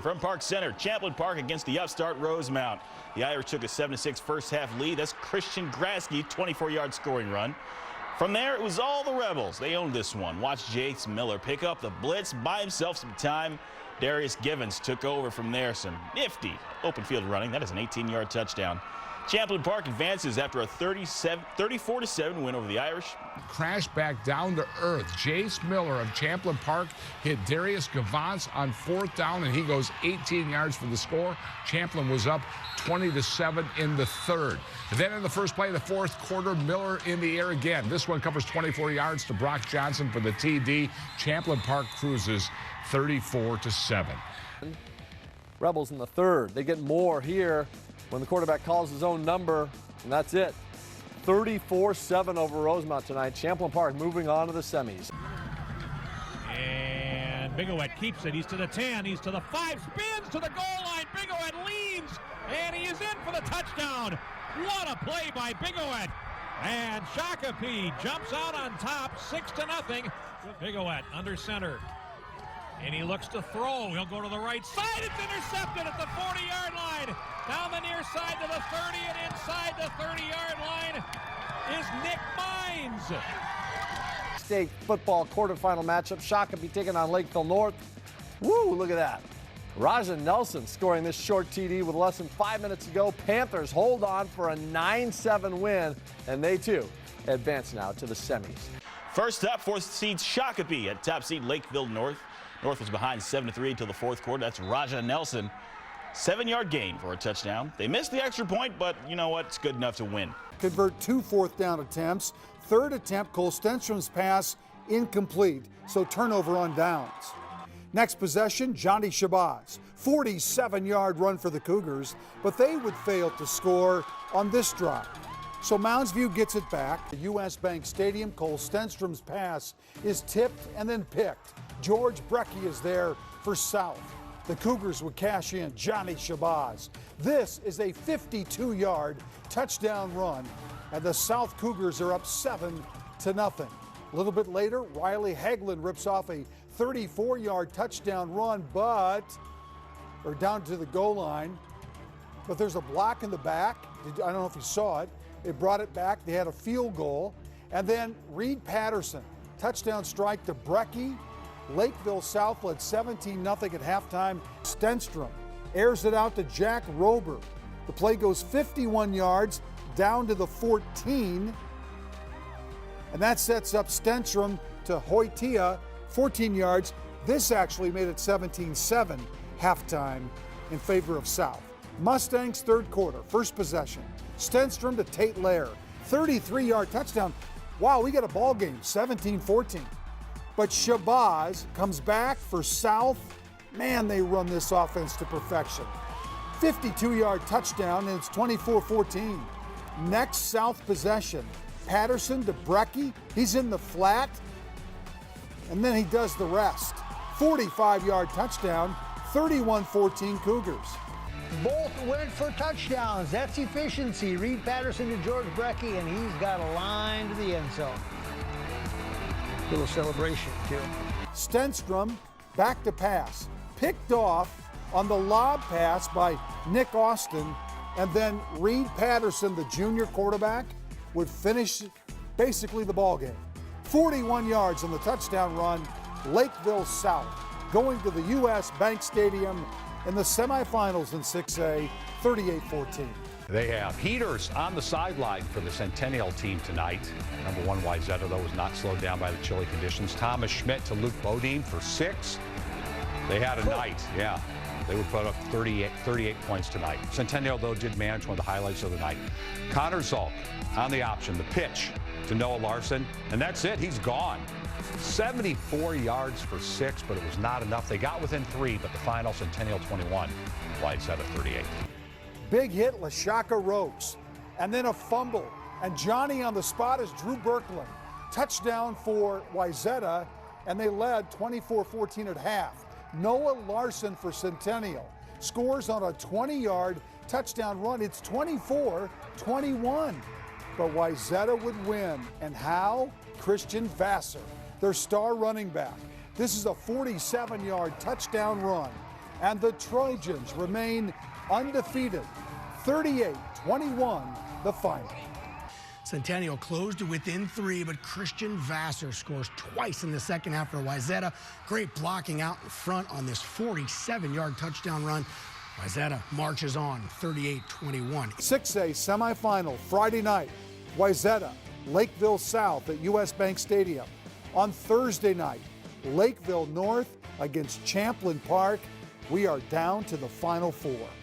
from Park Center, Champlin Park against the upstart Rosemount. The Irish took a 7-6 first half lead. That's Christian Graske's 24-yard scoring run. From there, it was all the Rebels. They owned this one. Watch Jace Miller pick up the blitz, buy himself some time. Darius Givens took over from there. Some nifty open field running. That is an 18-yard touchdown. Champlin Park advances after a 34-7 win over the Irish. Crashed back down to earth. Jace Miller of Champlin Park hit Darius Givens on 4th down, and he goes 18 yards for the score. Champlin was up 20-7 in the 3rd. Then in the first play of the 4th quarter, Miller in the air again. This one covers 24 yards to Brock Johnson for the TD. Champlin Park cruises 34-7. Rebels in the 3rd. They get more here when the quarterback calls his own number, and that's it. 34-7 over Rosemount tonight. Champlin Park moving on to the semis. And Bigowet keeps it. He's to the 10. He's to the 5. Spins to the goal line. Bigowet leads, and he is in for the touchdown. What a play by Bigowet. And Shakopee jumps out on top, 6-0. Bigowet under center. And he looks to throw. He'll go to the right side. It's intercepted at the 40-yard line. Down the near side to the 30, and inside the 30-yard line is Nick Mines. State football quarterfinal matchup. Shakopee taking on Lakeville North. Woo, look at that. Raja Nelson scoring this short TD with less than 5 minutes to go. Panthers hold on for a 9-7 win, and they too advance now to the semis. First up, 4th seed Shakopee at top seed Lakeville North. North was behind 7-3 until the 4th quarter. That's Raja Nelson. 7-yard gain for a touchdown. They missed the extra point, but you know what? It's good enough to win. Convert 2 4th down attempts. 3rd attempt, Cole Stenstrom's pass incomplete, so turnover on downs. Next possession, Johnny Shabazz. 47-yard run for the Cougars, but they would fail to score on this drive. So Mounds View gets it back. The U.S. Bank Stadium, Cole Stenstrom's pass is tipped and then picked. George Brecky is there for South. The Cougars would cash in Johnny Shabazz. This is a 52-yard touchdown run, and the South Cougars are up 7-0. A little bit later, Riley Hagelin rips off a 34-yard touchdown run, or down to the goal line, but there's a block in the back. I don't know if you saw it. It brought it back. They had a field goal. And then Reed Patterson, touchdown strike to Brecky. Lakeville South led 17-0 at halftime. Stenstrom airs it out to Jack Rober. The play goes 51 yards down to the 14. And that sets up Stenstrom to Hoitia, 14 yards. This actually made it 17-7 halftime in favor of South. Mustangs 3rd quarter, first possession. Stenstrom to Tate Lair, 33-yard touchdown. Wow, we got a ball game, 17-14. But Shabazz comes back for South. Man, they run this offense to perfection. 52-yard touchdown, and it's 24-14. Next South possession, Patterson to Brecky. He's in the flat, and then he does the rest. 45-yard touchdown, 31-14 Cougars. Both went for touchdowns. That's efficiency. Reed Patterson to George Brecky, and he's got a line to the end zone. Little celebration, too. Stenstrom back to pass. Picked off on the lob pass by Nick Austin, and then Reed Patterson, the junior quarterback, would finish basically the ball game. 41 yards on the touchdown run. Lakeville South going to the U.S. Bank Stadium in the semifinals in 6A, 38-14. They have heaters on the sideline for the Centennial team tonight. Number 1 Wayzata, though, was not slowed down by the chilly conditions. Thomas Schmidt to Luke Bodine for 6. They had a night, yeah. They would put up 38 points tonight. Centennial, though, did manage one of the highlights of the night. Connor Zolk on the option, the pitch to Noah Larson, and that's it. He's gone. 74 yards for 6, but it was not enough. They got within 3, but the final, Centennial 21, Wayzata 38. Big hit, LaShaka Rose, and then a fumble. And Johnny on the spot is Drew Birkeland. Touchdown for Wayzata, and they led 24-14 at half. Noah Larson for Centennial scores on a 20-yard touchdown run. It's 24-21, but Wayzata would win. And how? Christian Vassar, their star running back. This is a 47-yard touchdown run. and the Trojans remain undefeated. 38-21, the final. Centennial closed to within 3, but Christian Vassar scores twice in the second half for Wayzata. Great blocking out in front on this 47-yard touchdown run. Wayzata marches on 38-21. 6A semifinal Friday night. Wayzata, Lakeville South at US Bank Stadium. On Thursday night, Lakeville North against Champlin Park. We are down to the Final Four.